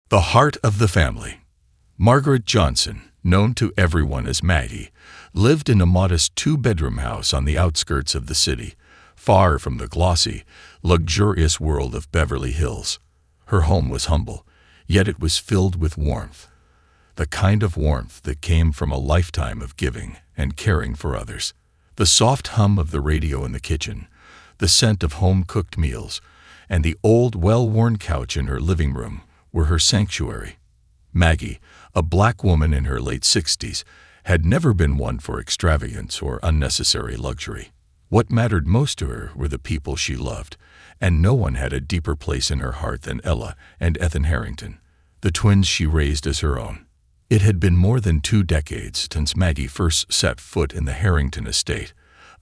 The heart of the family. Margaret Johnson, known to everyone as Maggie, lived in a modest two-bedroom house on the outskirts of the city, far from the glossy, luxurious world of Beverly Hills. Her home was humble, yet it was filled with warmth. The kind of warmth that came from a lifetime of giving and caring for others. The soft hum of the radio in the kitchen, the scent of home-cooked meals, and the old, well-worn couch in her living room were her sanctuary. Maggie, a black woman in her late 60s, had never been one for extravagance or unnecessary luxury. What mattered most to her were the people she loved, and no one had a deeper place in her heart than Ella and Ethan Harrington, the twins she raised as her own. It had been more than 2 decades since Maggie first set foot in the Harrington estate,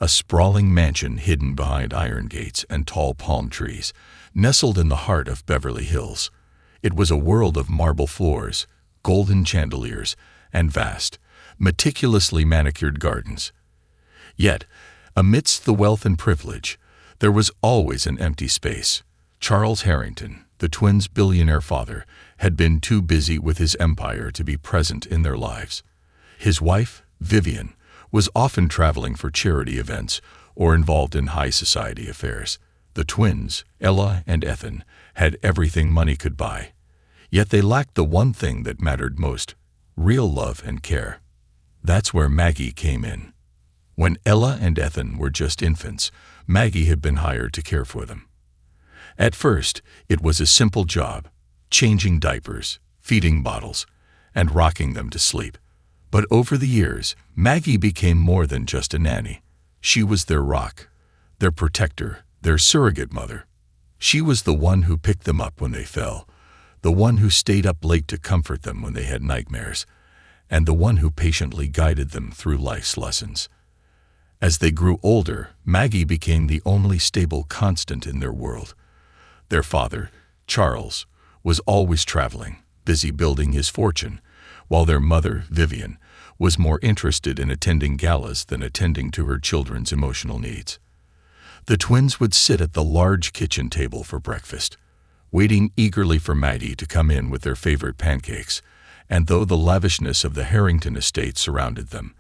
a sprawling mansion hidden behind iron gates and tall palm trees, nestled in the heart of Beverly Hills. It was a world of marble floors, golden chandeliers, and vast, meticulously manicured gardens. Yet, amidst the wealth and privilege, there was always an empty space. Charles Harrington, the twins' billionaire father, had been too busy with his empire to be present in their lives. His wife, Vivian, was often traveling for charity events or involved in high society affairs. The twins, Ella and Ethan, had everything money could buy. Yet they lacked the one thing that mattered most: real love and care. That's where Maggie came in. When Ella and Ethan were just infants, Maggie had been hired to care for them. At first, it was a simple job: changing diapers, feeding bottles, and rocking them to sleep. But over the years, Maggie became more than just a nanny. She was their rock, their protector, their surrogate mother. She was the one who picked them up when they fell, the one who stayed up late to comfort them when they had nightmares, and the one who patiently guided them through life's lessons. As they grew older, Maggie became the only stable constant in their world. Their father, Charles, was always traveling, busy building his fortune, while their mother, Vivian, was more interested in attending galas than attending to her children's emotional needs. The twins would sit at the large kitchen table for breakfast, waiting eagerly for Maggie to come in with their favorite pancakes, and though the lavishness of the Harrington estate surrounded them,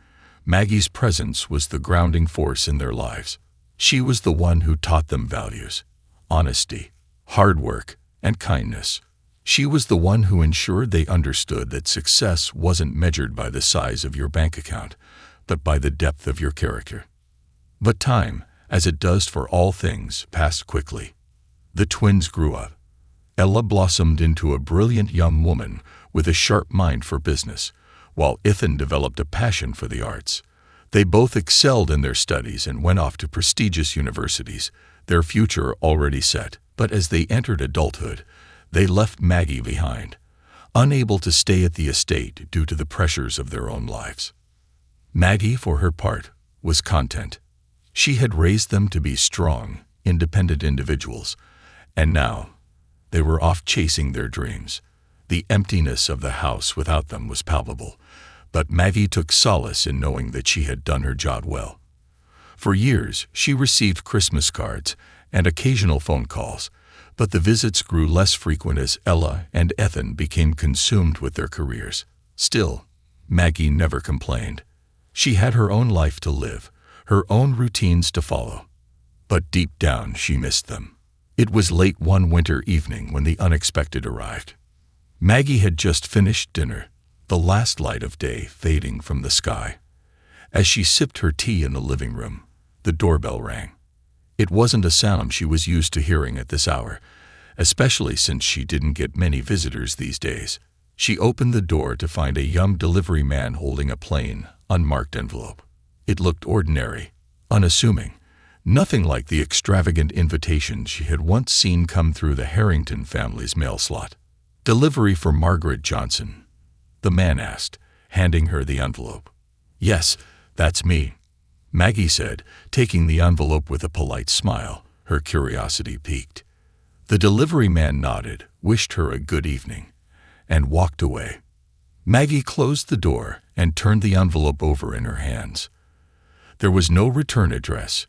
Maggie's presence was the grounding force in their lives. She was the one who taught them values: honesty, hard work, and kindness. She was the one who ensured they understood that success wasn't measured by the size of your bank account, but by the depth of your character. But time, as it does for all things, passed quickly. The twins grew up. Ella blossomed into a brilliant young woman with a sharp mind for business, while Ethan developed a passion for the arts. They both excelled in their studies and went off to prestigious universities, their future already set. But as they entered adulthood, they left Maggie behind, unable to stay at the estate due to the pressures of their own lives. Maggie, for her part, was content. She had raised them to be strong, independent individuals, and now they were off chasing their dreams. The emptiness of the house without them was palpable, but Maggie took solace in knowing that she had done her job well. For years, she received Christmas cards and occasional phone calls, but the visits grew less frequent as Ella and Ethan became consumed with their careers. Still, Maggie never complained. She had her own life to live, her own routines to follow. But deep down, she missed them. It was late one winter evening when the unexpected arrived. Maggie had just finished dinner, the last light of day fading from the sky. As she sipped her tea in the living room, the doorbell rang. It wasn't a sound she was used to hearing at this hour, especially since she didn't get many visitors these days. She opened the door to find a young delivery man holding a plain, unmarked envelope. It looked ordinary, unassuming, nothing like the extravagant invitations she had once seen come through the Harrington family's mail slot. "Delivery for Margaret Johnson?" the man asked, handing her the envelope. "Yes, that's me," Maggie said, taking the envelope with a polite smile, her curiosity piqued. The delivery man nodded, wished her a good evening, and walked away. Maggie closed the door and turned the envelope over in her hands. There was no return address,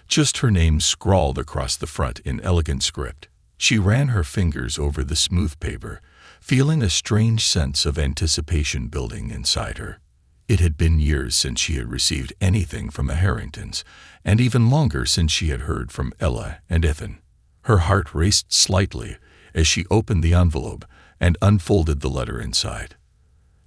just her name scrawled across the front in elegant script. She ran her fingers over the smooth paper, feeling a strange sense of anticipation building inside her. It had been years since she had received anything from the Harringtons, and even longer since she had heard from Ella and Ethan. Her heart raced slightly as she opened the envelope and unfolded the letter inside.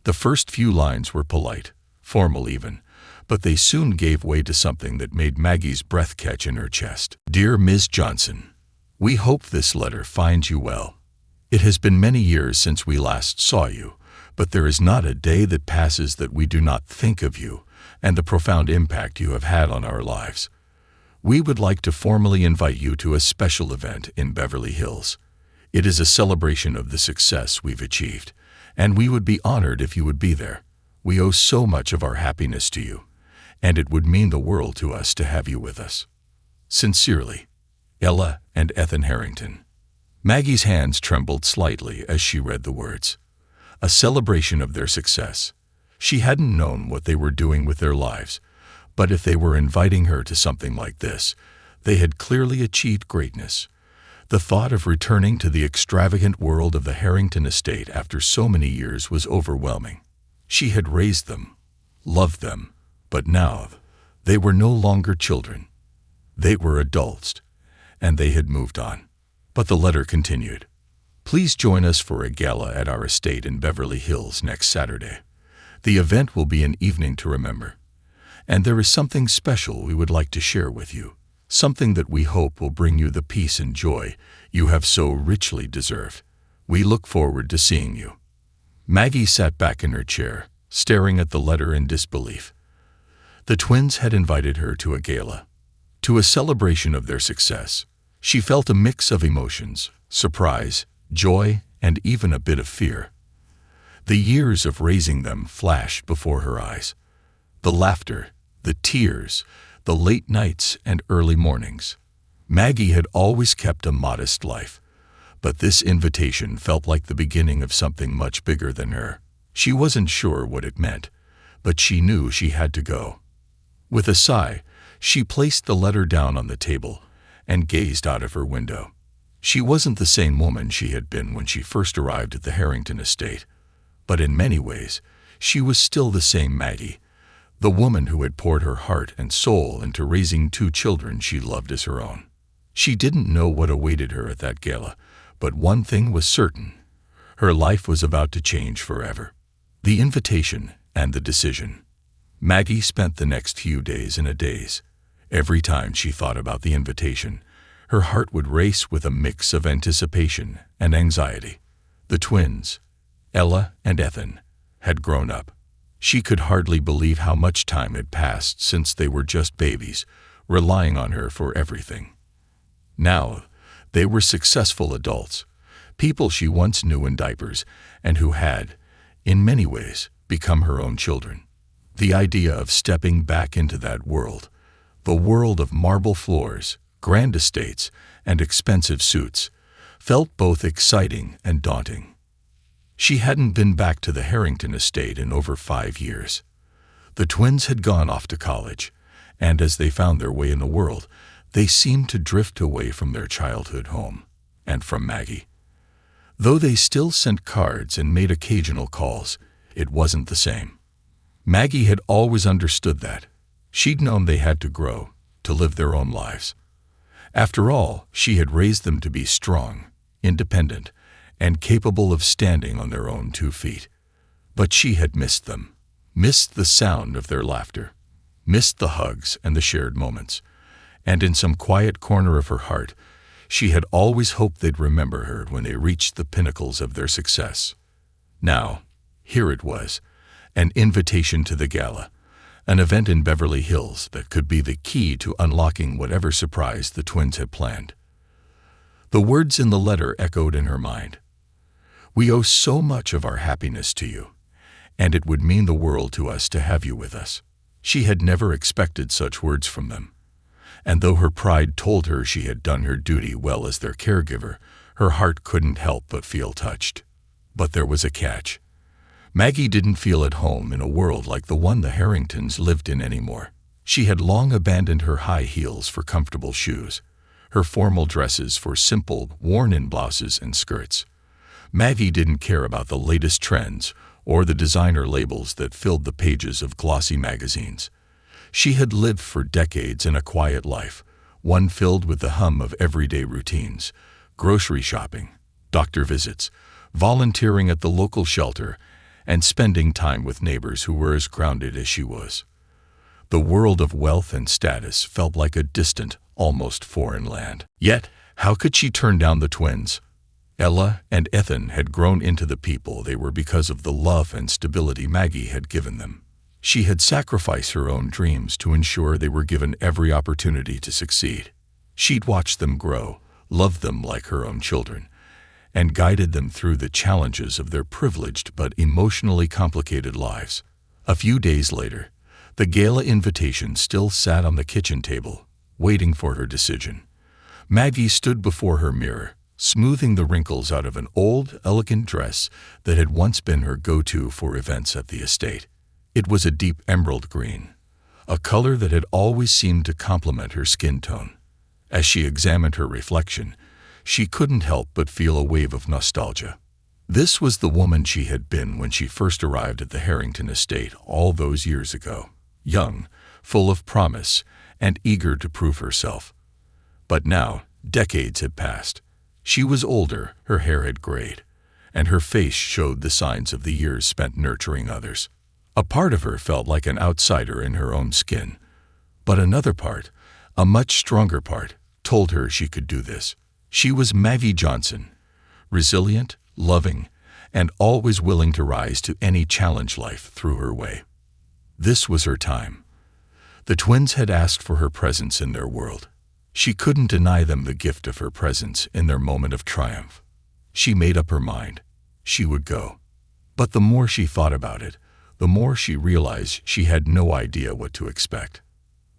The first few lines were polite, formal even, but they soon gave way to something that made Maggie's breath catch in her chest. "Dear Ms. Johnson, we hope this letter finds you well. It has been many years since we last saw you, but there is not a day that passes that we do not think of you and the profound impact you have had on our lives. We would like to formally invite you to a special event in Beverly Hills. It is a celebration of the success we've achieved, and we would be honored if you would be there. We owe so much of our happiness to you, and it would mean the world to us to have you with us. Sincerely, Ella and Ethan Harrington." Maggie's hands trembled slightly as she read the words. A celebration of their success. She hadn't known what they were doing with their lives, but if they were inviting her to something like this, they had clearly achieved greatness. The thought of returning to the extravagant world of the Harrington estate after so many years was overwhelming. She had raised them, loved them, but now they were no longer children. They were adults, and they had moved on. But the letter continued. "Please join us for a gala at our estate in Beverly Hills next Saturday. The event will be an evening to remember. And there is something special we would like to share with you, something that we hope will bring you the peace and joy you have so richly deserved. We look forward to seeing you." Maggie sat back in her chair, staring at the letter in disbelief. The twins had invited her to a gala, to a celebration of their success. She felt a mix of emotions, surprise, joy, and even a bit of fear. The years of raising them flashed before her eyes. The laughter, the tears, the late nights and early mornings. Maggie had always kept a modest life, but this invitation felt like the beginning of something much bigger than her. She wasn't sure what it meant, but she knew she had to go. With a sigh, she placed the letter down on the table and gazed out of her window. She wasn't the same woman she had been when she first arrived at the Harrington estate, but in many ways, she was still the same Maggie, the woman who had poured her heart and soul into raising two children she loved as her own. She didn't know what awaited her at that gala, but one thing was certain. Her life was about to change forever. The invitation and the decision. Maggie spent the next few days in a daze. Every time she thought about the invitation, her heart would race with a mix of anticipation and anxiety. The twins, Ella and Ethan, had grown up. She could hardly believe how much time had passed since they were just babies, relying on her for everything. Now, they were successful adults, people she once knew in diapers and who had, in many ways, become her own children. The idea of stepping back into that world, the world of marble floors, grand estates, and expensive suits, felt both exciting and daunting. She hadn't been back to the Harrington estate in over 5 years. The twins had gone off to college, and as they found their way in the world, they seemed to drift away from their childhood home, and from Maggie. Though they still sent cards and made occasional calls, it wasn't the same. Maggie had always understood that. She'd known they had to grow, to live their own lives. After all, she had raised them to be strong, independent, and capable of standing on their own 2 feet. But she had missed them, missed the sound of their laughter, missed the hugs and the shared moments. And in some quiet corner of her heart, she had always hoped they'd remember her when they reached the pinnacles of their success. Now, here it was, an invitation to the gala, an event in Beverly Hills that could be the key to unlocking whatever surprise the twins had planned. The words in the letter echoed in her mind. "We owe so much of our happiness to you, and it would mean the world to us to have you with us." She had never expected such words from them. And though her pride told her she had done her duty well as their caregiver, her heart couldn't help but feel touched. But there was a catch. Maggie didn't feel at home in a world like the one the Harringtons lived in anymore. She had long abandoned her high heels for comfortable shoes, her formal dresses for simple, worn-in blouses and skirts. Maggie didn't care about the latest trends or the designer labels that filled the pages of glossy magazines. She had lived for decades in a quiet life, one filled with the hum of everyday routines: grocery shopping, doctor visits, volunteering at the local shelter, and spending time with neighbors who were as grounded as she was. The world of wealth and status felt like a distant, almost foreign land. Yet, how could she turn down the twins? Ella and Ethan had grown into the people they were because of the love and stability Maggie had given them. She had sacrificed her own dreams to ensure they were given every opportunity to succeed. She'd watched them grow, loved them like her own children, and guided them through the challenges of their privileged but emotionally complicated lives. A few days later, the gala invitation still sat on the kitchen table, waiting for her decision. Maggie stood before her mirror, smoothing the wrinkles out of an old, elegant dress that had once been her go-to for events at the estate. It was a deep emerald green, a color that had always seemed to complement her skin tone. As she examined her reflection, she couldn't help but feel a wave of nostalgia. This was the woman she had been when she first arrived at the Harrington estate all those years ago, young, full of promise, and eager to prove herself. But now, decades had passed. She was older, her hair had grayed, and her face showed the signs of the years spent nurturing others. A part of her felt like an outsider in her own skin, but another part, a much stronger part, told her she could do this. She was Maggie Johnson, resilient, loving, and always willing to rise to any challenge life threw her way. This was her time. The twins had asked for her presence in their world. She couldn't deny them the gift of her presence in their moment of triumph. She made up her mind. She would go. But the more she thought about it, the more she realized she had no idea what to expect.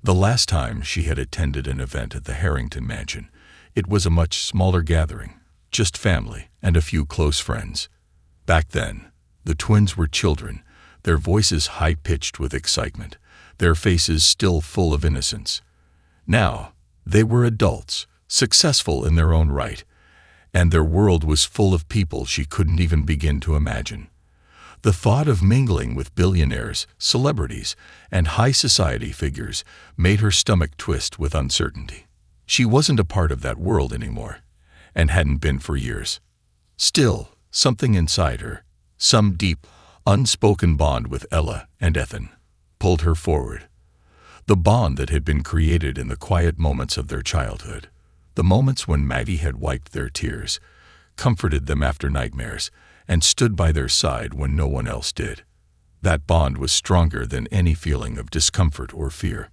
The last time she had attended an event at the Harrington mansion, it was a much smaller gathering, just family and a few close friends. Back then, the twins were children, their voices high-pitched with excitement, their faces still full of innocence. Now, they were adults, successful in their own right, and their world was full of people she couldn't even begin to imagine. The thought of mingling with billionaires, celebrities, and high society figures made her stomach twist with uncertainty. She wasn't a part of that world anymore, and hadn't been for years. Still, something inside her, some deep, unspoken bond with Ella and Ethan, pulled her forward. The bond that had been created in the quiet moments of their childhood, the moments when Maggie had wiped their tears, comforted them after nightmares, and stood by their side when no one else did. That bond was stronger than any feeling of discomfort or fear.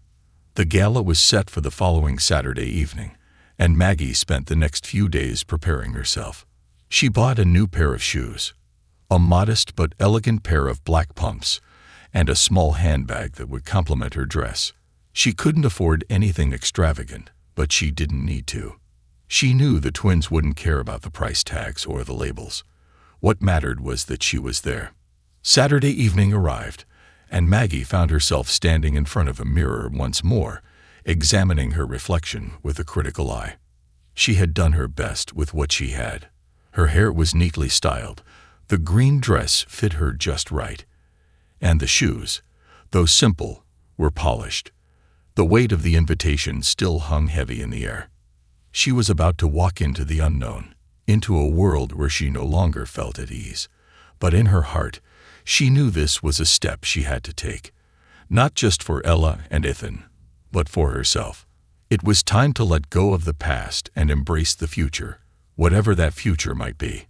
The gala was set for the following Saturday evening, and Maggie spent the next few days preparing herself. She bought a new pair of shoes, a modest but elegant pair of black pumps, and a small handbag that would complement her dress. She couldn't afford anything extravagant, but she didn't need to. She knew the twins wouldn't care about the price tags or the labels. What mattered was that she was there. Saturday evening arrived, and Maggie found herself standing in front of a mirror once more, examining her reflection with a critical eye. She had done her best with what she had. Her hair was neatly styled, the green dress fit her just right, and the shoes, though simple, were polished. The weight of the invitation still hung heavy in the air. She was about to walk into the unknown, into a world where she no longer felt at ease. But in her heart, she knew this was a step she had to take, not just for Ella and Ethan, but for herself. It was time to let go of the past and embrace the future, whatever that future might be.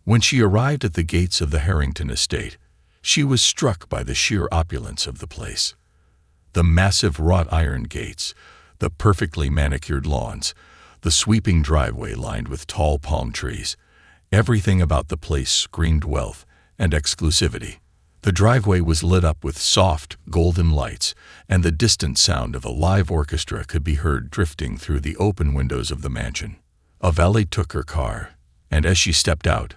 When she arrived at the gates of the Harrington estate, she was struck by the sheer opulence of the place. The massive wrought iron gates, the perfectly manicured lawns, the sweeping driveway lined with tall palm trees. Everything about the place screamed wealth and exclusivity. The driveway was lit up with soft, golden lights, and the distant sound of a live orchestra could be heard drifting through the open windows of the mansion. A valet took her car, and as she stepped out,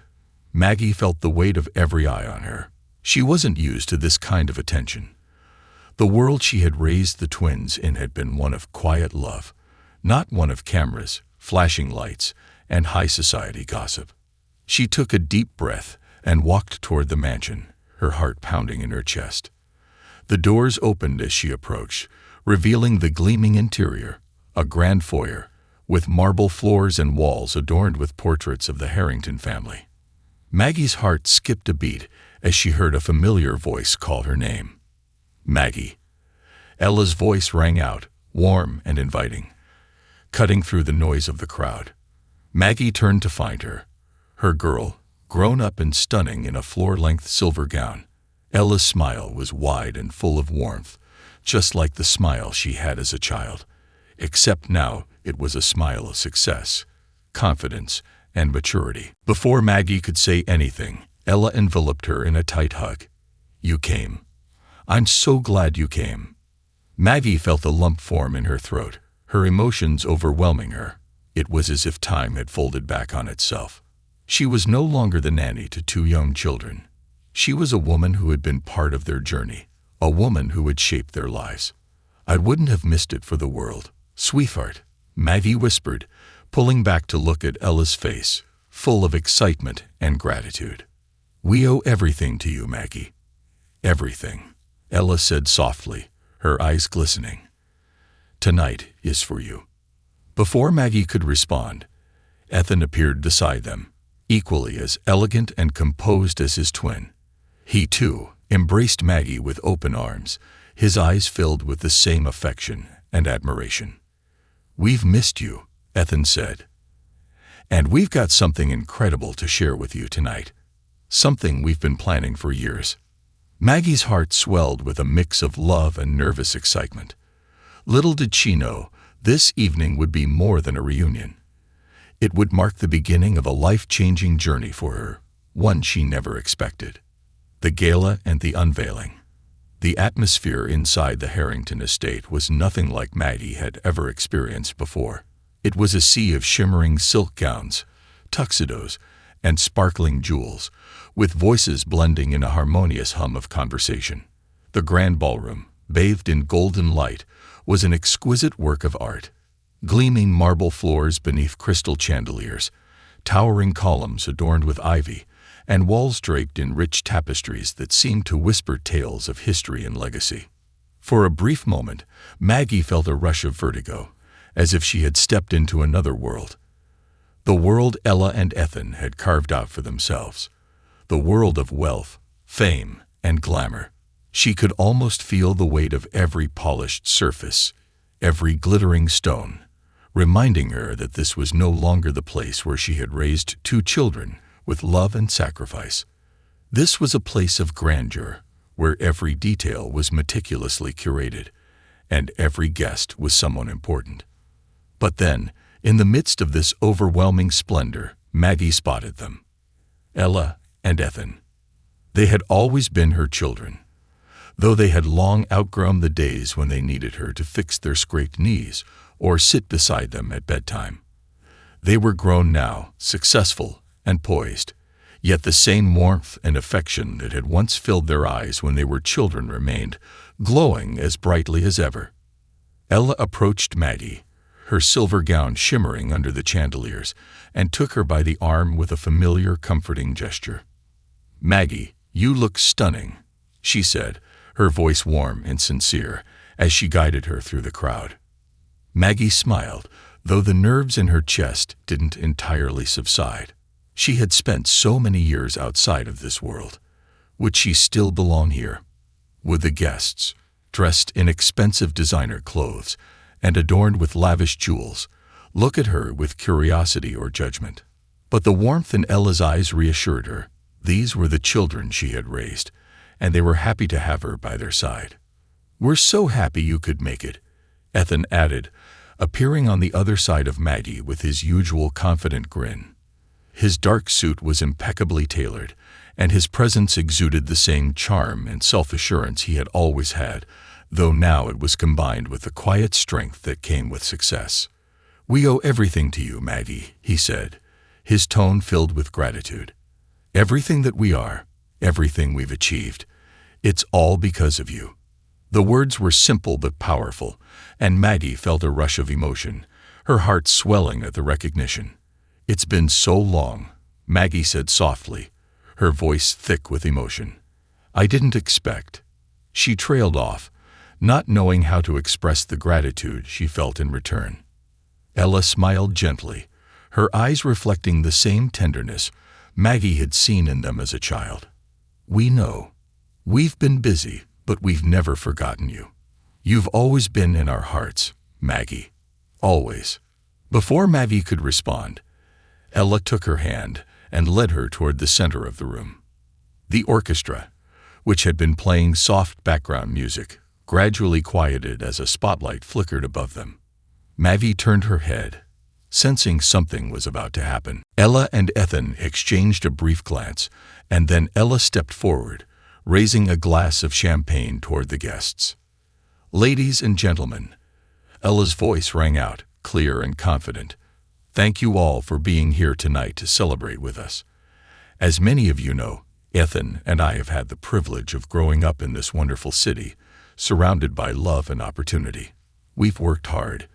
Maggie felt the weight of every eye on her. She wasn't used to this kind of attention. The world she had raised the twins in had been one of quiet love, not one of cameras, flashing lights, and high society gossip. She took a deep breath and walked toward the mansion, her heart pounding in her chest. The doors opened as she approached, revealing the gleaming interior, a grand foyer, with marble floors and walls adorned with portraits of the Harrington family. Maggie's heart skipped a beat as she heard a familiar voice call her name. Maggie. Ella's voice rang out, warm and inviting, cutting through the noise of the crowd. Maggie turned to find her, her girl, grown up and stunning in a floor-length silver gown. Ella's smile was wide and full of warmth, just like the smile she had as a child, except now it was a smile of success, confidence, and maturity. Before Maggie could say anything, Ella enveloped her in a tight hug. "You came. I'm so glad you came." Maggie felt a lump form in her throat, her emotions overwhelming her. It was as if time had folded back on itself. She was no longer the nanny to two young children. She was a woman who had been part of their journey, a woman who had shaped their lives. "I wouldn't have missed it for the world, sweetheart," Maggie whispered, pulling back to look at Ella's face, full of excitement and gratitude. "We owe everything to you, Maggie. Everything," Ella said softly, her eyes glistening. "Tonight is for you." Before Maggie could respond, Ethan appeared beside them, equally as elegant and composed as his twin. He, too, embraced Maggie with open arms, his eyes filled with the same affection and admiration. "We've missed you," Ethan said. "And we've got something incredible to share with you tonight. Something we've been planning for years." Maggie's heart swelled with a mix of love and nervous excitement. Little did she know, this evening would be more than a reunion. It would mark the beginning of a life-changing journey for her, one she never expected. The gala and the unveiling. The atmosphere inside the Harrington estate was nothing like Maggie had ever experienced before. It was a sea of shimmering silk gowns, tuxedos, and sparkling jewels, with voices blending in a harmonious hum of conversation. The grand ballroom, bathed in golden light, was an exquisite work of art. Gleaming marble floors beneath crystal chandeliers, towering columns adorned with ivy, and walls draped in rich tapestries that seemed to whisper tales of history and legacy. For a brief moment, Maggie felt a rush of vertigo, as if she had stepped into another world. The world Ella and Ethan had carved out for themselves. The world of wealth, fame, and glamour. She could almost feel the weight of every polished surface, every glittering stone, reminding her that this was no longer the place where she had raised two children with love and sacrifice. This was a place of grandeur, where every detail was meticulously curated, and every guest was someone important. But then, in the midst of this overwhelming splendor, Maggie spotted them. Ella and Ethan. They had always been her children, though they had long outgrown the days when they needed her to fix their scraped knees or sit beside them at bedtime. They were grown now, successful and poised, yet the same warmth and affection that had once filled their eyes when they were children remained, glowing as brightly as ever. Ella approached Maggie, her silver gown shimmering under the chandeliers, and took her by the arm with a familiar, comforting gesture. "Maggie, you look stunning," she said, her voice warm and sincere, as she guided her through the crowd. Maggie smiled, though the nerves in her chest didn't entirely subside. She had spent so many years outside of this world. Would she still belong here? Would the guests, dressed in expensive designer clothes and adorned with lavish jewels, look at her with curiosity or judgment? But the warmth in Ella's eyes reassured her. These were the children she had raised, and they were happy to have her by their side. "We're so happy you could make it," Ethan added, appearing on the other side of Maggie with his usual confident grin. His dark suit was impeccably tailored, and his presence exuded the same charm and self-assurance he had always had, though now it was combined with the quiet strength that came with success. "We owe everything to you, Maggie," he said, his tone filled with gratitude. "Everything that we are, everything we've achieved, it's all because of you." The words were simple but powerful, and Maggie felt a rush of emotion, her heart swelling at the recognition. "It's been so long," Maggie said softly, her voice thick with emotion. "I didn't expect." She trailed off, not knowing how to express the gratitude she felt in return. Ella smiled gently, her eyes reflecting the same tenderness Maggie had seen in them as a child. "We know. We've been busy, but we've never forgotten you. You've always been in our hearts, Maggie. Always." Before Maggie could respond, Ella took her hand and led her toward the center of the room. The orchestra, which had been playing soft background music, gradually quieted as a spotlight flickered above them. Maggie turned her head, sensing something was about to happen. Ella and Ethan exchanged a brief glance, and then Ella stepped forward, raising a glass of champagne toward the guests. "Ladies and gentlemen," Ella's voice rang out, clear and confident, "thank you all for being here tonight to celebrate with us. As many of you know, Ethan and I have had the privilege of growing up in this wonderful city, surrounded by love and opportunity. We've worked hard,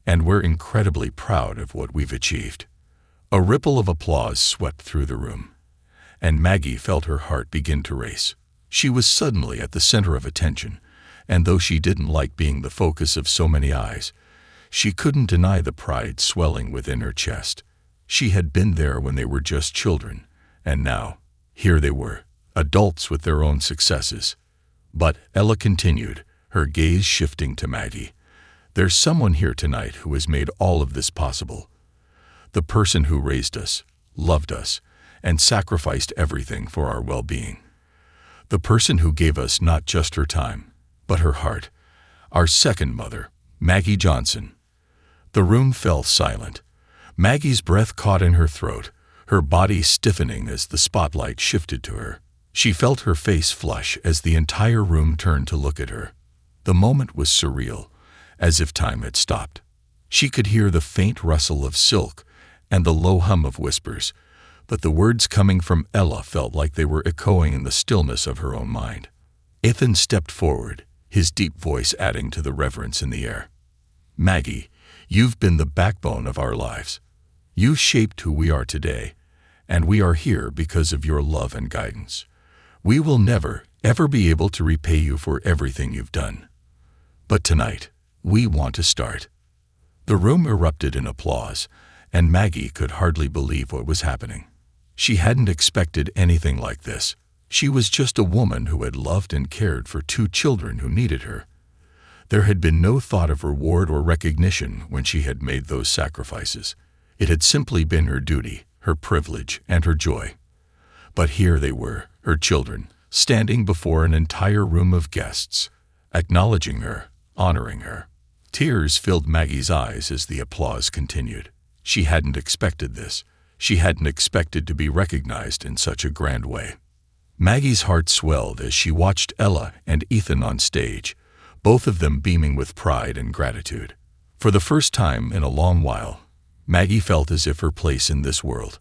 and we're incredibly proud of what we've achieved." A ripple of applause swept through the room, and Maggie felt her heart begin to race. She was suddenly at the center of attention, and though she didn't like being the focus of so many eyes, she couldn't deny the pride swelling within her chest. She had been there when they were just children, and now, here they were, adults with their own successes. But Ella continued, her gaze shifting to Maggie. "There's someone here tonight who has made all of this possible. The person who raised us, loved us, and sacrificed everything for our well-being. The person who gave us not just her time, but her heart. Our second mother, Maggie Johnson." The room fell silent. Maggie's breath caught in her throat, her body stiffening as the spotlight shifted to her. She felt her face flush as the entire room turned to look at her. The moment was surreal, as if time had stopped. She could hear the faint rustle of silk and the low hum of whispers, but the words coming from Ella felt like they were echoing in the stillness of her own mind. Ethan stepped forward, his deep voice adding to the reverence in the air. "Maggie, you've been the backbone of our lives. You shaped who we are today, and we are here because of your love and guidance. We will never, ever be able to repay you for everything you've done. But tonight, we want to start." The room erupted in applause, and Maggie could hardly believe what was happening. She hadn't expected anything like this. She was just a woman who had loved and cared for two children who needed her. There had been no thought of reward or recognition when she had made those sacrifices. It had simply been her duty, her privilege, and her joy. But here they were, her children, standing before an entire room of guests, acknowledging her, honoring her. Tears filled Maggie's eyes as the applause continued. She hadn't expected this. She hadn't expected to be recognized in such a grand way. Maggie's heart swelled as she watched Ella and Ethan on stage, both of them beaming with pride and gratitude. For the first time in a long while, Maggie felt as if her place in this world,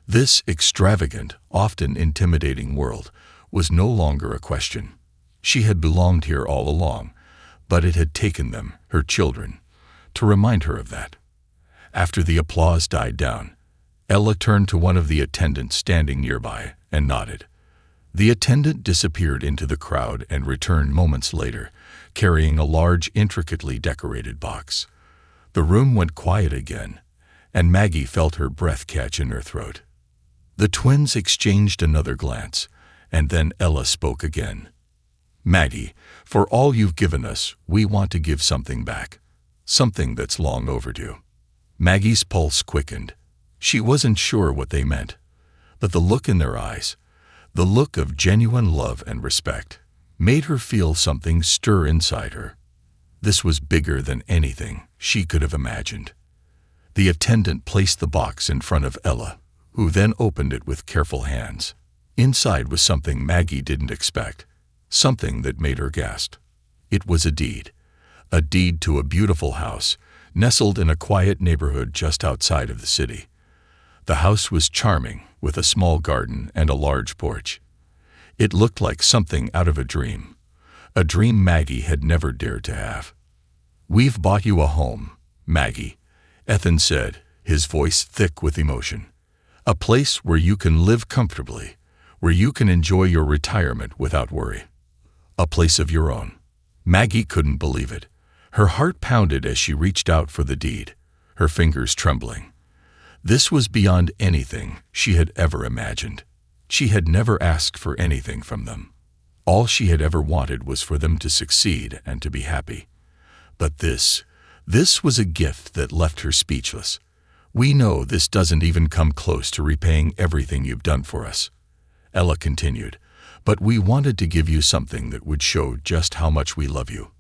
this extravagant, often intimidating world, was no longer a question. She had belonged here all along, but it had taken them, her children, to remind her of that. After the applause died down, Ella turned to one of the attendants standing nearby and nodded. The attendant disappeared into the crowd and returned moments later, carrying a large, intricately decorated box. The room went quiet again, and Maggie felt her breath catch in her throat. The twins exchanged another glance, and then Ella spoke again. "Maggie, for all you've given us, we want to give something back. Something that's long overdue." Maggie's pulse quickened. She wasn't sure what they meant, but the look in their eyes, the look of genuine love and respect, made her feel something stir inside her. This was bigger than anything she could have imagined. The attendant placed the box in front of Ella, who then opened it with careful hands. Inside was something Maggie didn't expect, something that made her gasp. It was a deed to a beautiful house, nestled in a quiet neighborhood just outside of the city. The house was charming, with a small garden and a large porch. It looked like something out of a dream Maggie had never dared to have. "We've bought you a home, Maggie," Ethan said, his voice thick with emotion. A place where you can live comfortably, where you can enjoy your retirement without worry. A place of your own. Maggie couldn't believe it. Her heart pounded as she reached out for the deed, her fingers trembling. This was beyond anything she had ever imagined. She had never asked for anything from them. All she had ever wanted was for them to succeed and to be happy. But this was a gift that left her speechless. We know this doesn't even come close to repaying everything you've done for us, Ella continued, but we wanted to give you something that would show just how much we love you,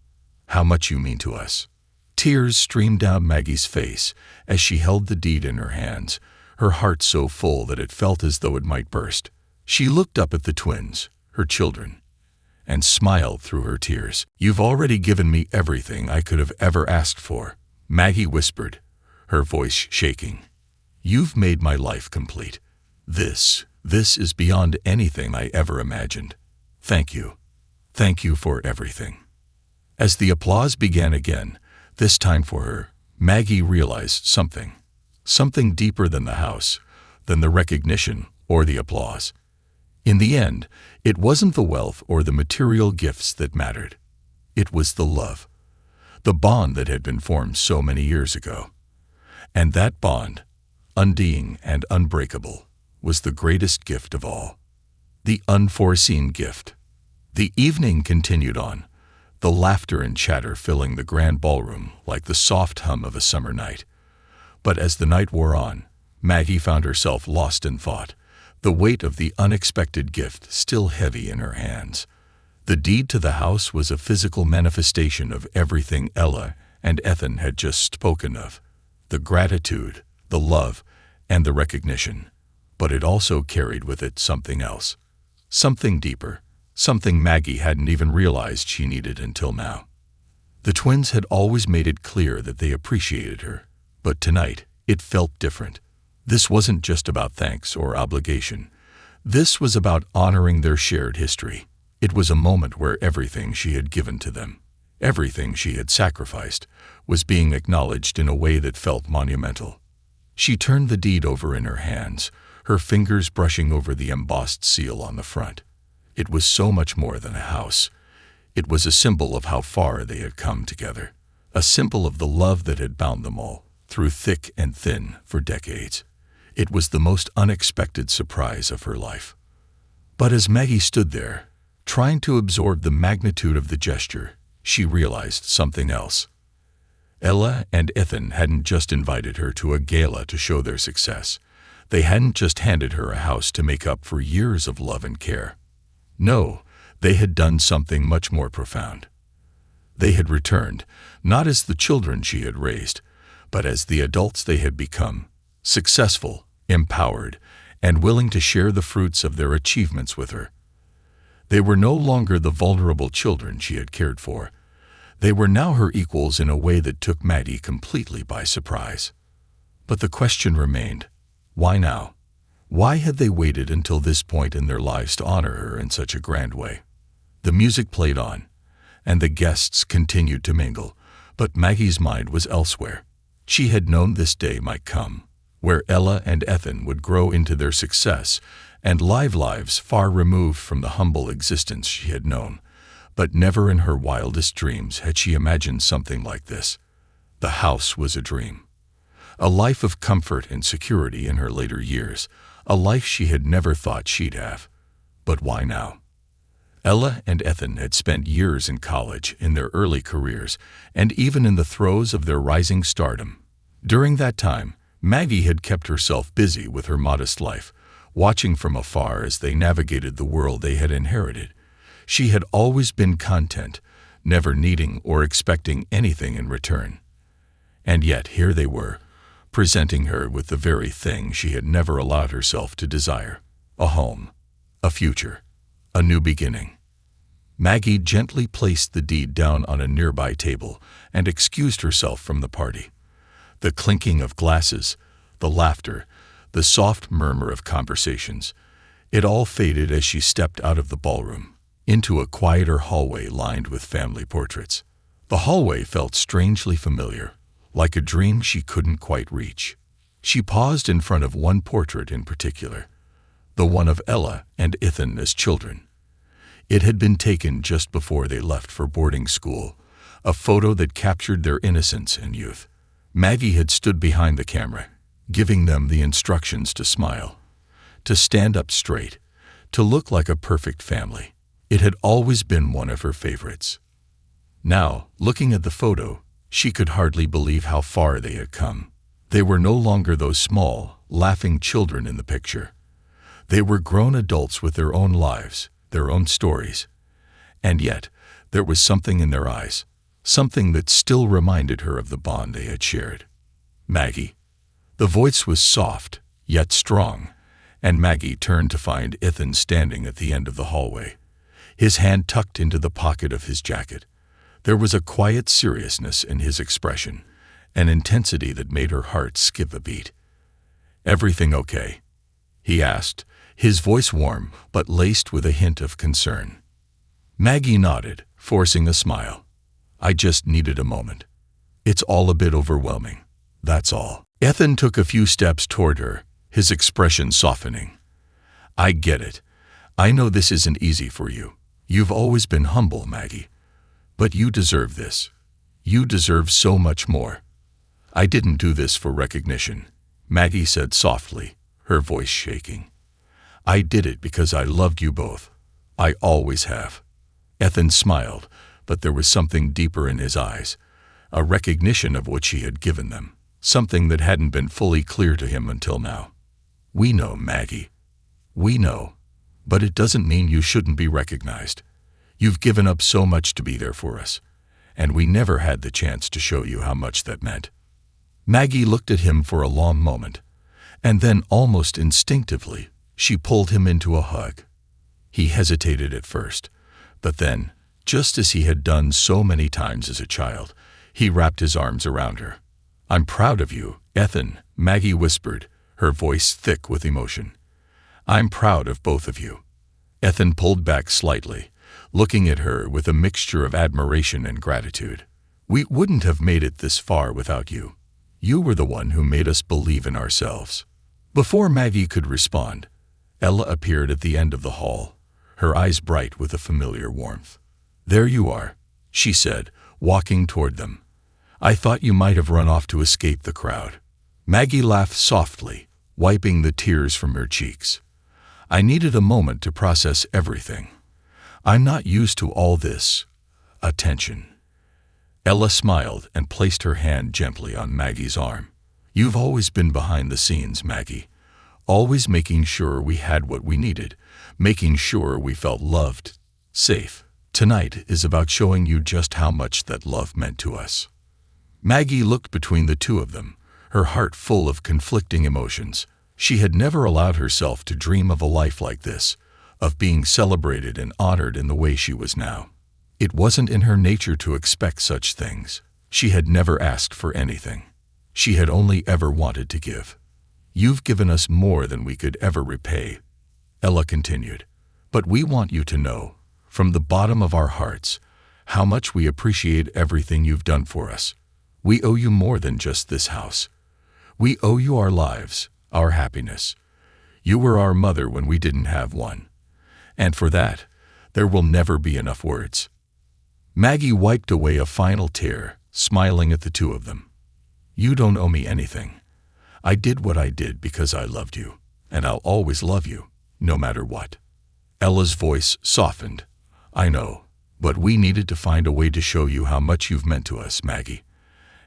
how much you mean to us. Tears streamed down Maggie's face as she held the deed in her hands, her heart so full that it felt as though it might burst. She looked up at the twins, her children, and smiled through her tears. You've already given me everything I could have ever asked for, Maggie whispered, her voice shaking. You've made my life complete. This is beyond anything I ever imagined. Thank you. Thank you for everything. As the applause began again, this time for her, Maggie realized something deeper than the house, than the recognition or the applause. In the end, it wasn't the wealth or the material gifts that mattered. It was the love, the bond that had been formed so many years ago. And that bond, undying and unbreakable, was the greatest gift of all. The unforeseen gift. The evening continued on, the laughter and chatter filling the grand ballroom like the soft hum of a summer night. But as the night wore on, Maggie found herself lost in thought, the weight of the unexpected gift still heavy in her hands. The deed to the house was a physical manifestation of everything Ella and Ethan had just spoken of, the gratitude, the love, and the recognition. But it also carried with it something else, something deeper, something Maggie hadn't even realized she needed until now. The twins had always made it clear that they appreciated her, but tonight it felt different. This wasn't just about thanks or obligation. This was about honoring their shared history. It was a moment where everything she had given to them, everything she had sacrificed, was being acknowledged in a way that felt monumental. She turned the deed over in her hands, her fingers brushing over the embossed seal on the front. It was so much more than a house. It was a symbol of how far they had come together, a symbol of the love that had bound them all, through thick and thin, for decades. It was the most unexpected surprise of her life. But as Maggie stood there, trying to absorb the magnitude of the gesture, she realized something else. Ella and Ethan hadn't just invited her to a gala to show their success. They hadn't just handed her a house to make up for years of love and care. No, they had done something much more profound. They had returned, not as the children she had raised, but as the adults they had become, successful, empowered, and willing to share the fruits of their achievements with her. They were no longer the vulnerable children she had cared for. They were now her equals in a way that took Maggie completely by surprise. But the question remained, why now? Why had they waited until this point in their lives to honor her in such a grand way? The music played on, and the guests continued to mingle, but Maggie's mind was elsewhere. She had known this day might come, where Ella and Ethan would grow into their success and live lives far removed from the humble existence she had known. But never in her wildest dreams had she imagined something like this. The house was a dream. A life of comfort and security in her later years, a life she had never thought she'd have. But why now? Ella and Ethan had spent years in college, in their early careers, and even in the throes of their rising stardom. During that time, Maggie had kept herself busy with her modest life, watching from afar as they navigated the world they had inherited. She had always been content, never needing or expecting anything in return. And yet here they were, presenting her with the very thing she had never allowed herself to desire: a home, a future, a new beginning. Maggie gently placed the deed down on a nearby table and excused herself from the party. The clinking of glasses, the laughter, the soft murmur of conversations, it all faded as she stepped out of the ballroom, into a quieter hallway lined with family portraits. The hallway felt strangely familiar, like a dream she couldn't quite reach. She paused in front of one portrait in particular, the one of Ella and Ethan as children. It had been taken just before they left for boarding school, a photo that captured their innocence and youth. Maggie had stood behind the camera, giving them the instructions to smile, to stand up straight, to look like a perfect family. It had always been one of her favorites. Now, looking at the photo, she could hardly believe how far they had come. They were no longer those small, laughing children in the picture. They were grown adults with their own lives, their own stories. And yet, there was something in their eyes, something that still reminded her of the bond they had shared. Maggie. The voice was soft, yet strong, and Maggie turned to find Ethan standing at the end of the hallway, his hand tucked into the pocket of his jacket. There was a quiet seriousness in his expression, an intensity that made her heart skip a beat. "Everything okay?" he asked, his voice warm but laced with a hint of concern. Maggie nodded, forcing a smile. "I just needed a moment. It's all a bit overwhelming, that's all." Ethan took a few steps toward her, his expression softening. "I get it. I know this isn't easy for you. You've always been humble, Maggie. But you deserve this. You deserve so much more." "I didn't do this for recognition," Maggie said softly, her voice shaking. "I did it because I loved you both. I always have." Ethan smiled, but there was something deeper in his eyes, a recognition of what she had given them, something that hadn't been fully clear to him until now. "We know, Maggie. We know. But it doesn't mean you shouldn't be recognized. You've given up so much to be there for us, and we never had the chance to show you how much that meant." Maggie looked at him for a long moment, and then almost instinctively, she pulled him into a hug. He hesitated at first, but then, just as he had done so many times as a child, he wrapped his arms around her. "I'm proud of you, Ethan," Maggie whispered, her voice thick with emotion. "I'm proud of both of you." Ethan pulled back slightly, looking at her with a mixture of admiration and gratitude. "We wouldn't have made it this far without you. You were the one who made us believe in ourselves." Before Maggie could respond, Ella appeared at the end of the hall, her eyes bright with a familiar warmth. "There you are," she said, walking toward them. "I thought you might have run off to escape the crowd." Maggie laughed softly, wiping the tears from her cheeks. "I needed a moment to process everything. I'm not used to all this attention." Ella smiled and placed her hand gently on Maggie's arm. "You've always been behind the scenes, Maggie, always making sure we had what we needed, making sure we felt loved, safe. Tonight is about showing you just how much that love meant to us." Maggie looked between the two of them, her heart full of conflicting emotions. She had never allowed herself to dream of a life like this, of being celebrated and honored in the way she was now. It wasn't in her nature to expect such things. She had never asked for anything. She had only ever wanted to give. "You've given us more than we could ever repay," Ella continued. "But we want you to know, from the bottom of our hearts, how much we appreciate everything you've done for us. We owe you more than just this house. We owe you our lives, our happiness. You were our mother when we didn't have one. And for that, there will never be enough words." Maggie wiped away a final tear, smiling at the two of them. "You don't owe me anything. I did what I did because I loved you, and I'll always love you, no matter what." Ella's voice softened. "I know, but we needed to find a way to show you how much you've meant to us, Maggie.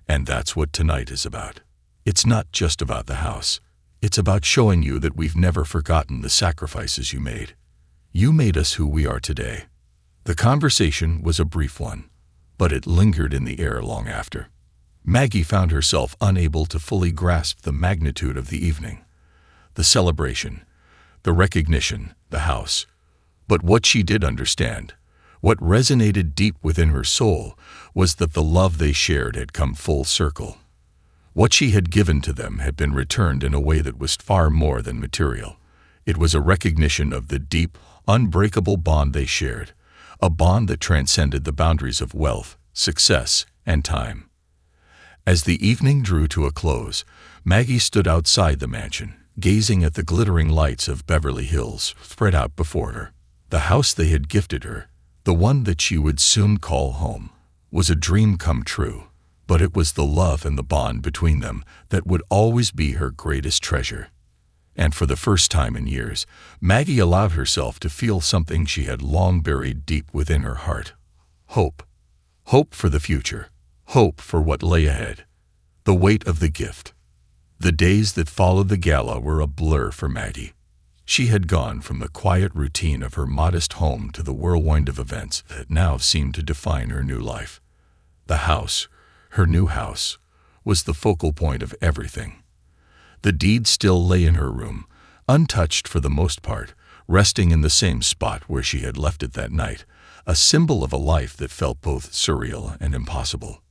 And that's what tonight is about. It's not just about the house. It's about showing you that we've never forgotten the sacrifices you made. You made us who we are today." The conversation was a brief one, but it lingered in the air long after. Maggie found herself unable to fully grasp the magnitude of the evening, the celebration, the recognition, the house. But what she did understand, what resonated deep within her soul, was that the love they shared had come full circle. What she had given to them had been returned in a way that was far more than material. It was a recognition of the deep, unbreakable bond they shared, a bond that transcended the boundaries of wealth, success, and time. As the evening drew to a close, Maggie stood outside the mansion, gazing at the glittering lights of Beverly Hills spread out before her. The house they had gifted her, the one that she would soon call home, was a dream come true, but it was the love and the bond between them that would always be her greatest treasure. And for the first time in years, Maggie allowed herself to feel something she had long buried deep within her heart. Hope. Hope for the future. Hope for what lay ahead. The weight of the gift. The days that followed the gala were a blur for Maggie. She had gone from the quiet routine of her modest home to the whirlwind of events that now seemed to define her new life. The house, her new house, was the focal point of everything. The deed still lay in her room, untouched for the most part, resting in the same spot where she had left it that night, a symbol of a life that felt both surreal and impossible.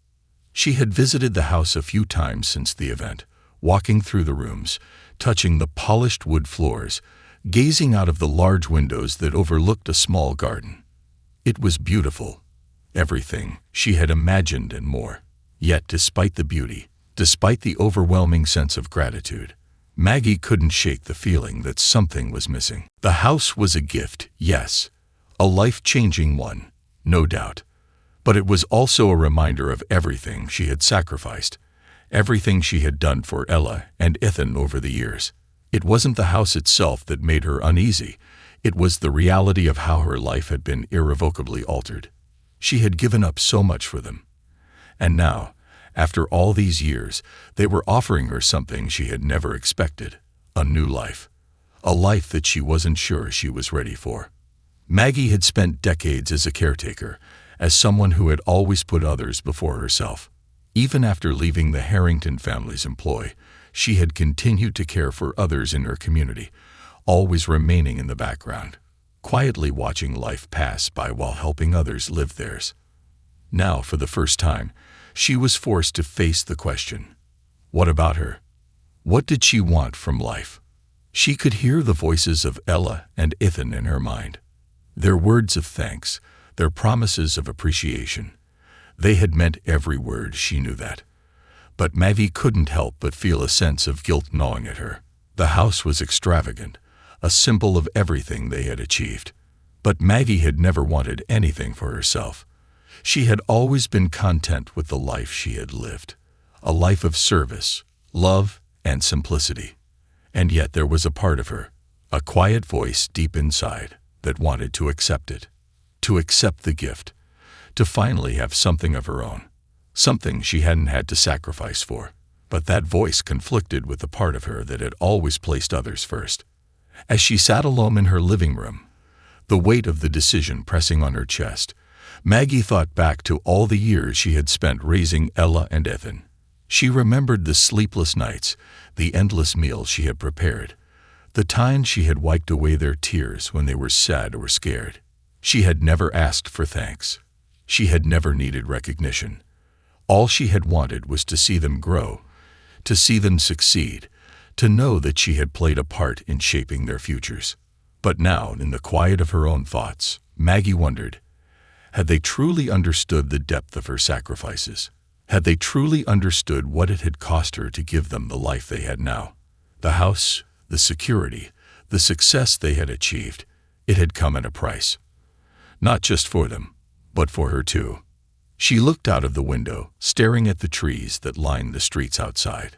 She had visited the house a few times since the event, walking through the rooms, touching the polished wood floors, gazing out of the large windows that overlooked a small garden. It was beautiful, everything she had imagined and more. Yet despite the beauty, despite the overwhelming sense of gratitude, Maggie couldn't shake the feeling that something was missing. The house was a gift, yes, a life-changing one, no doubt, but it was also a reminder of everything she had sacrificed, everything she had done for Ella and Ethan over the years. It wasn't the house itself that made her uneasy, it was the reality of how her life had been irrevocably altered. She had given up so much for them. And now, after all these years, they were offering her something she had never expected, a new life. A life that she wasn't sure she was ready for. Maggie had spent decades as a caretaker, as someone who had always put others before herself. Even after leaving the Harrington family's employ, she had continued to care for others in her community, always remaining in the background, quietly watching life pass by while helping others live theirs. Now, for the first time, she was forced to face the question, what about her? What did she want from life? She could hear the voices of Ella and Ethan in her mind. Their words of thanks, their promises of appreciation. They had meant every word, she knew that. But Maggie couldn't help but feel a sense of guilt gnawing at her. The house was extravagant, a symbol of everything they had achieved. But Maggie had never wanted anything for herself. She had always been content with the life she had lived, a life of service, love, and simplicity. And yet there was a part of her, a quiet voice deep inside, that wanted to accept it, to accept the gift, to finally have something of her own, something she hadn't had to sacrifice for. But that voice conflicted with the part of her that had always placed others first. As she sat alone in her living room, the weight of the decision pressing on her chest, Maggie thought back to all the years she had spent raising Ella and Ethan. She remembered the sleepless nights, the endless meals she had prepared, the times she had wiped away their tears when they were sad or scared. She had never asked for thanks. She had never needed recognition. All she had wanted was to see them grow, to see them succeed, to know that she had played a part in shaping their futures. But now, in the quiet of her own thoughts, Maggie wondered, had they truly understood the depth of her sacrifices? Had they truly understood what it had cost her to give them the life they had now? The house, the security, the success they had achieved, it had come at a price. Not just for them, but for her too. She looked out of the window, staring at the trees that lined the streets outside.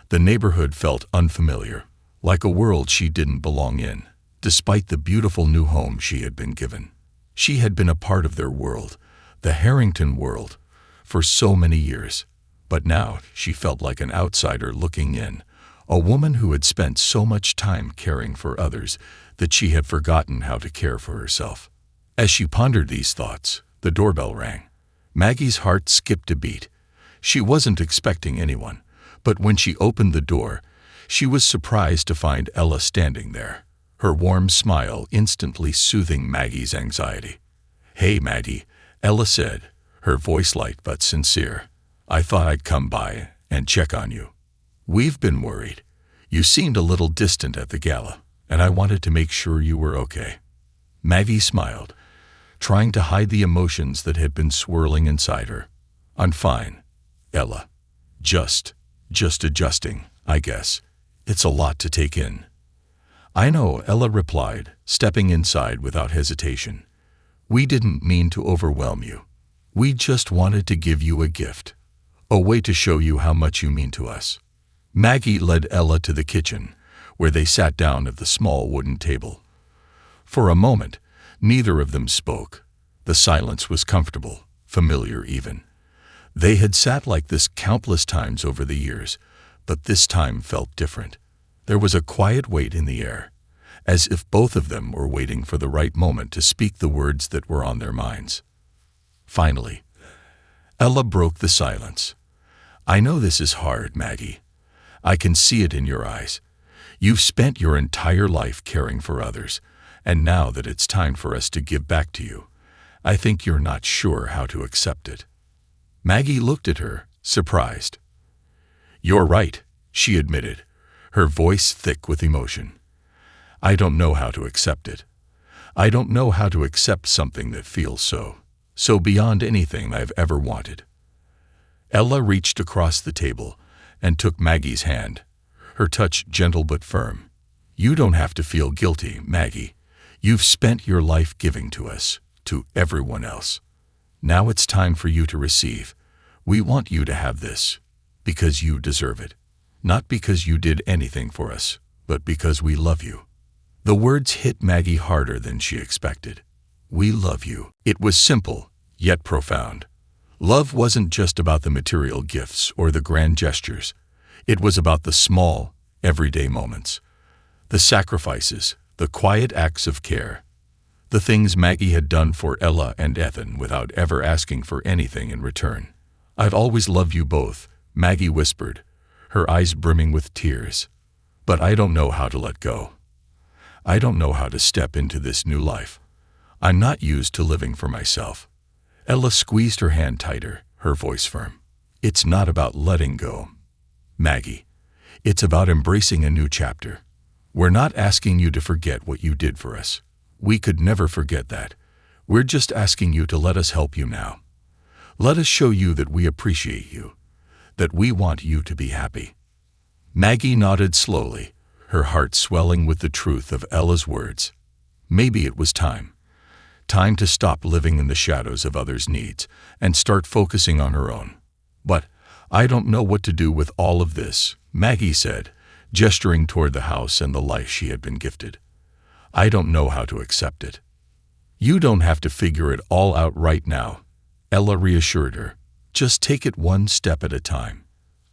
The neighborhood felt unfamiliar, like a world she didn't belong in, despite the beautiful new home she had been given. She had been a part of their world, the Harrington world, for so many years. But now she felt like an outsider looking in, a woman who had spent so much time caring for others that she had forgotten how to care for herself. As she pondered these thoughts, the doorbell rang. Maggie's heart skipped a beat. She wasn't expecting anyone, but when she opened the door, she was surprised to find Ella standing there, her warm smile instantly soothing Maggie's anxiety. "Hey, Maggie," Ella said, her voice light but sincere. "I thought I'd come by and check on you. We've been worried. You seemed a little distant at the gala, and I wanted to make sure you were okay." Maggie smiled, trying to hide the emotions that had been swirling inside her. "I'm fine, Ella. Just adjusting. I guess. It's a lot to take in." "I know," Ella replied, stepping inside without hesitation. "We didn't mean to overwhelm you. We just wanted to give you a gift, a way to show you how much you mean to us." Maggie led Ella to the kitchen, where they sat down at the small wooden table. For a moment, neither of them spoke. The silence was comfortable, familiar even. They had sat like this countless times over the years, but this time felt different. There was a quiet weight in the air, as if both of them were waiting for the right moment to speak the words that were on their minds. Finally, Ella broke the silence. "I know this is hard, Maggie. I can see it in your eyes. You've spent your entire life caring for others, and now that it's time for us to give back to you, I think you're not sure how to accept it." Maggie looked at her, surprised. "You're right," she admitted, her voice thick with emotion. "I don't know how to accept it. I don't know how to accept something that feels so beyond anything I've ever wanted." Ella reached across the table and took Maggie's hand, her touch gentle but firm. "You don't have to feel guilty, Maggie. You've spent your life giving to us, to everyone else. Now it's time for you to receive. We want you to have this, because you deserve it. Not because you did anything for us, but because we love you." The words hit Maggie harder than she expected. "We love you." It was simple, yet profound. Love wasn't just about the material gifts or the grand gestures. It was about the small, everyday moments. The sacrifices, the quiet acts of care. The things Maggie had done for Ella and Ethan without ever asking for anything in return. "I've always loved you both," Maggie whispered, her eyes brimming with tears. "But I don't know how to let go. I don't know how to step into this new life. I'm not used to living for myself." Ella squeezed her hand tighter, her voice firm. "It's not about letting go, Maggie. It's about embracing a new chapter. We're not asking you to forget what you did for us. We could never forget that. We're just asking you to let us help you now. Let us show you that we appreciate you, that we want you to be happy." Maggie nodded slowly, her heart swelling with the truth of Ella's words. Maybe it was time. Time to stop living in the shadows of others' needs and start focusing on her own. "But I don't know what to do with all of this," Maggie said, gesturing toward the house and the life she had been gifted. "I don't know how to accept it." "You don't have to figure it all out right now," Ella reassured her. "Just take it one step at a time.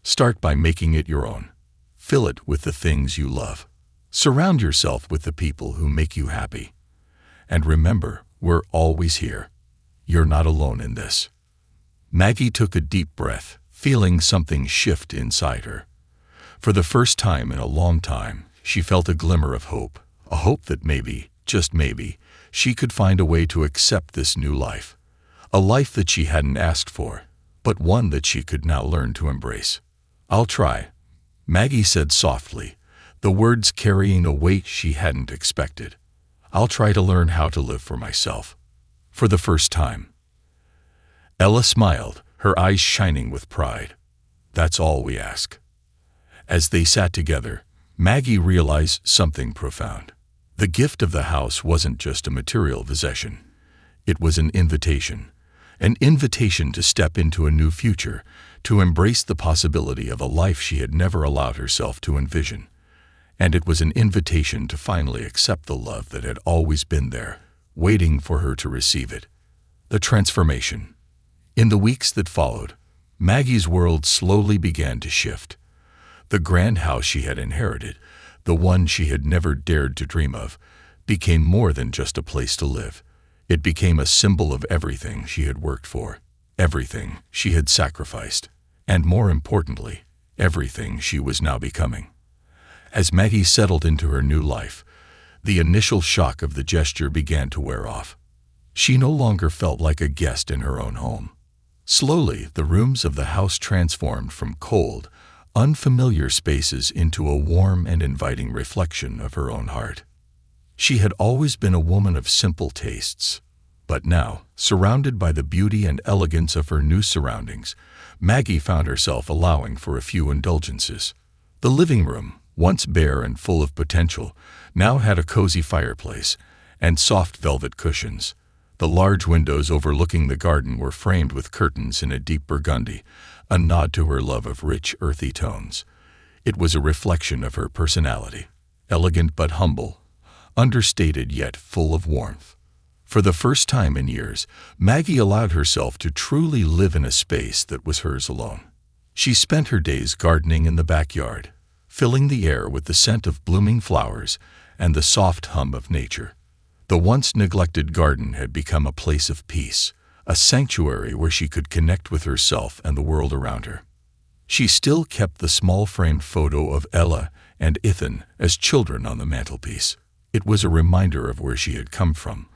Start by making it your own. Fill it with the things you love. Surround yourself with the people who make you happy. And remember, we're always here. You're not alone in this." Maggie took a deep breath, feeling something shift inside her. For the first time in a long time, she felt a glimmer of hope, a hope that maybe, just maybe, she could find a way to accept this new life. A life that she hadn't asked for, but one that she could now learn to embrace. "I'll try," Maggie said softly, the words carrying a weight she hadn't expected. "I'll try to learn how to live for myself. For the first time." Ella smiled, her eyes shining with pride. "That's all we ask." As they sat together, Maggie realized something profound. The gift of the house wasn't just a material possession. It was an invitation to step into a new future, to embrace the possibility of a life she had never allowed herself to envision. And it was an invitation to finally accept the love that had always been there, waiting for her to receive it. The transformation. In the weeks that followed, Maggie's world slowly began to shift. The grand house she had inherited, the one she had never dared to dream of, became more than just a place to live. It became a symbol of everything she had worked for, everything she had sacrificed, and more importantly, everything she was now becoming. As Maggie settled into her new life, the initial shock of the gesture began to wear off. She no longer felt like a guest in her own home. Slowly, the rooms of the house transformed from cold, unfamiliar spaces into a warm and inviting reflection of her own heart. She had always been a woman of simple tastes, but now, surrounded by the beauty and elegance of her new surroundings, Maggie found herself allowing for a few indulgences. The living room, once bare and full of potential, now had a cozy fireplace and soft velvet cushions. The large windows overlooking the garden were framed with curtains in a deep burgundy, a nod to her love of rich, earthy tones. It was a reflection of her personality, elegant but humble, understated yet full of warmth. For the first time in years, Maggie allowed herself to truly live in a space that was hers alone. She spent her days gardening in the backyard, filling the air with the scent of blooming flowers and the soft hum of nature. The once neglected garden had become a place of peace, a sanctuary where she could connect with herself and the world around her. She still kept the small framed photo of Ella and Ethan as children on the mantelpiece. It was a reminder of where she had come from,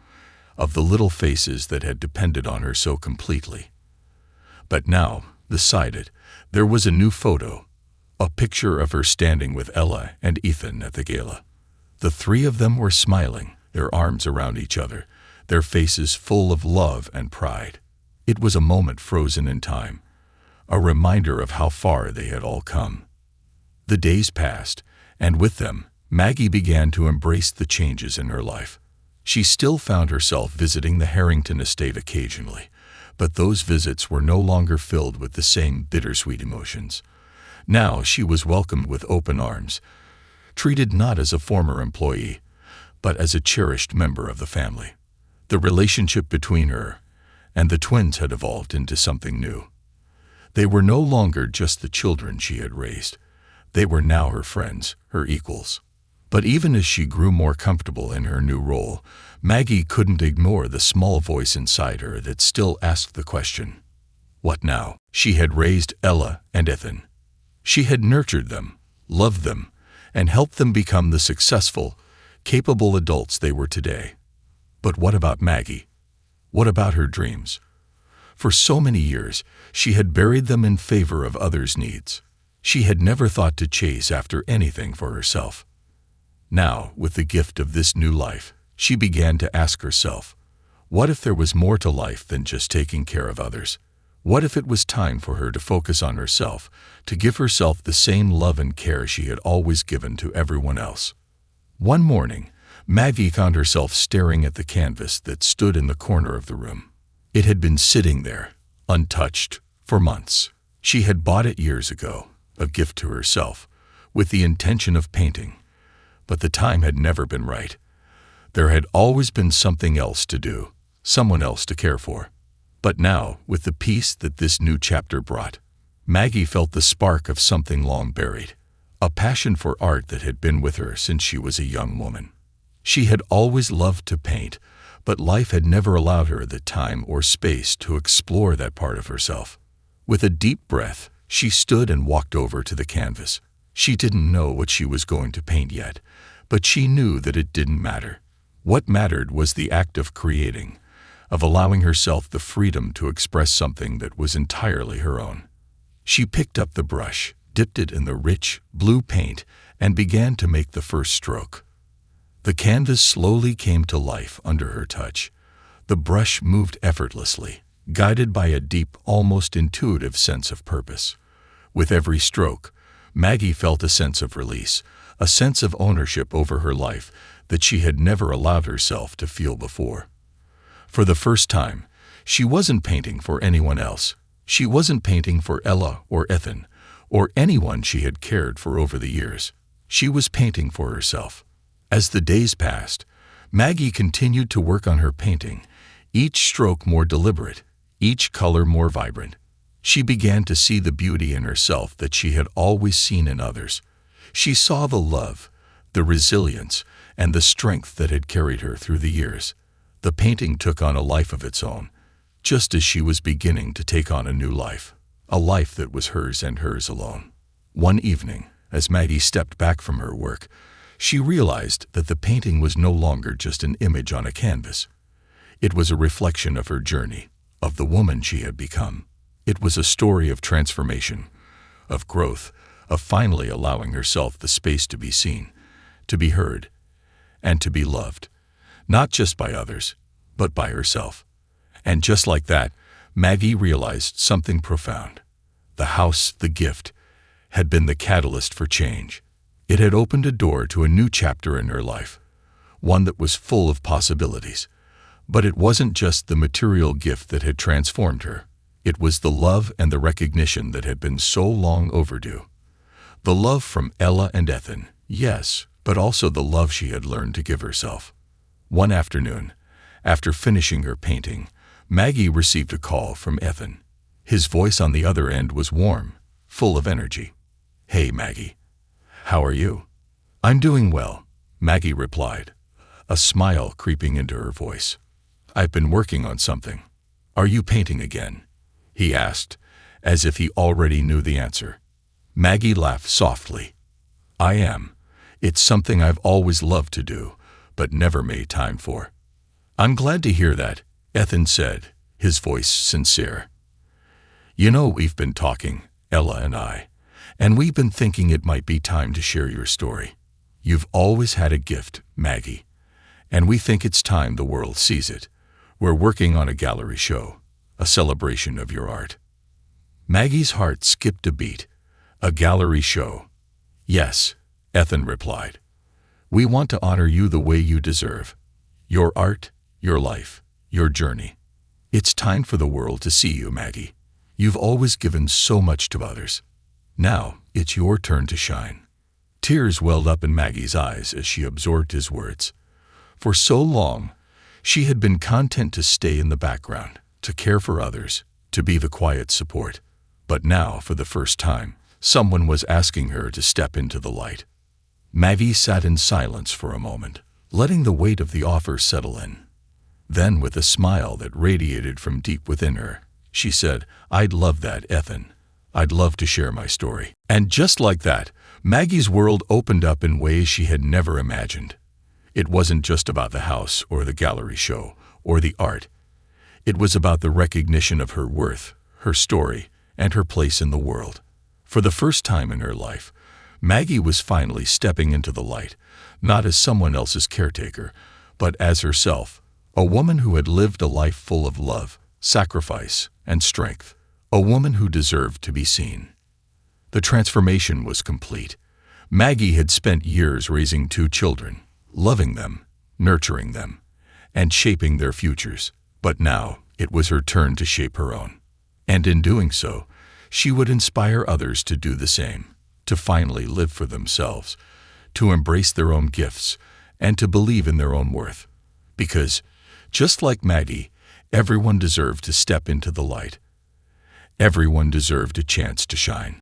of the little faces that had depended on her so completely. But now, beside it, there was a new photo, a picture of her standing with Ella and Ethan at the gala. The three of them were smiling, their arms around each other, their faces full of love and pride. It was a moment frozen in time, a reminder of how far they had all come. The days passed, and with them, Maggie began to embrace the changes in her life. She still found herself visiting the Harrington estate occasionally, but those visits were no longer filled with the same bittersweet emotions. Now she was welcomed with open arms, treated not as a former employee, but as a cherished member of the family. The relationship between her and the twins had evolved into something new. They were no longer just the children she had raised. They were now her friends, her equals. But even as she grew more comfortable in her new role, Maggie couldn't ignore the small voice inside her that still asked the question, what now? She had raised Ella and Ethan. She had nurtured them, loved them, and helped them become the successful, capable adults they were today. But what about Maggie? What about her dreams? For so many years, she had buried them in favor of others' needs. She had never thought to chase after anything for herself. Now, with the gift of this new life, she began to ask herself, what if there was more to life than just taking care of others? What if it was time for her to focus on herself, to give herself the same love and care she had always given to everyone else? One morning, Maggie found herself staring at the canvas that stood in the corner of the room. It had been sitting there, untouched, for months. She had bought it years ago, a gift to herself, with the intention of painting. But the time had never been right. There had always been something else to do, someone else to care for. But now, with the peace that this new chapter brought, Maggie felt the spark of something long buried, a passion for art that had been with her since she was a young woman. She had always loved to paint, but life had never allowed her the time or space to explore that part of herself. With a deep breath, she stood and walked over to the canvas. She didn't know what she was going to paint yet, but she knew that it didn't matter. What mattered was the act of creating, of allowing herself the freedom to express something that was entirely her own. She picked up the brush, dipped it in the rich, blue paint, and began to make the first stroke. The canvas slowly came to life under her touch. The brush moved effortlessly, guided by a deep, almost intuitive sense of purpose. With every stroke, Maggie felt a sense of release, a sense of ownership over her life that she had never allowed herself to feel before. For the first time, she wasn't painting for anyone else. She wasn't painting for Ella or Ethan, or anyone she had cared for over the years. She was painting for herself. As the days passed, Maggie continued to work on her painting, each stroke more deliberate, each color more vibrant. She began to see the beauty in herself that she had always seen in others. She saw the love, the resilience, and the strength that had carried her through the years. The painting took on a life of its own, just as she was beginning to take on a new life, a life that was hers and hers alone. One evening, as Maggie stepped back from her work, she realized that the painting was no longer just an image on a canvas. It was a reflection of her journey, of the woman she had become. It was a story of transformation, of growth, of finally allowing herself the space to be seen, to be heard, and to be loved, not just by others, but by herself. And just like that, Maggie realized something profound. The house, the gift, had been the catalyst for change. It had opened a door to a new chapter in her life, one that was full of possibilities. But it wasn't just the material gift that had transformed her. It was the love and the recognition that had been so long overdue. The love from Ella and Ethan, yes, but also the love she had learned to give herself. One afternoon, after finishing her painting, Maggie received a call from Ethan. His voice on the other end was warm, full of energy. "Hey, Maggie. How are you?" "I'm doing well," Maggie replied, a smile creeping into her voice. "I've been working on something." "Are you painting again?" he asked, as if he already knew the answer. Maggie laughed softly. "I am. It's something I've always loved to do, but never made time for." "I'm glad to hear that," Ethan said, his voice sincere. "You know, we've been talking, Ella and we've been thinking it might be time to share your story. You've always had a gift, Maggie, and we think it's time the world sees it. We're working on a gallery show, a celebration of your art." Maggie's heart skipped a beat. "A gallery show?" "Yes," Ethan replied. "We want to honor you the way you deserve. Your art, your life, your journey. It's time for the world to see you, Maggie. You've always given so much to others. Now it's your turn to shine." Tears welled up in Maggie's eyes as she absorbed his words. For so long, she had been content to stay in the background, to care for others, to be the quiet support. But now, for the first time, someone was asking her to step into the light. Maggie sat in silence for a moment, letting the weight of the offer settle in. Then, with a smile that radiated from deep within her, she said, "I'd love that, Ethan. I'd love to share my story." And just like that, Maggie's world opened up in ways she had never imagined. It wasn't just about the house or the gallery show or the art. It was about the recognition of her worth, her story, and her place in the world. For the first time in her life, Maggie was finally stepping into the light, not as someone else's caretaker, but as herself, a woman who had lived a life full of love, sacrifice, and strength, a woman who deserved to be seen. The transformation was complete. Maggie had spent years raising 2 children, loving them, nurturing them, and shaping their futures. But now it was her turn to shape her own. And in doing so, she would inspire others to do the same, to finally live for themselves, to embrace their own gifts, and to believe in their own worth. Because, just like Maggie, everyone deserved to step into the light. Everyone deserved a chance to shine.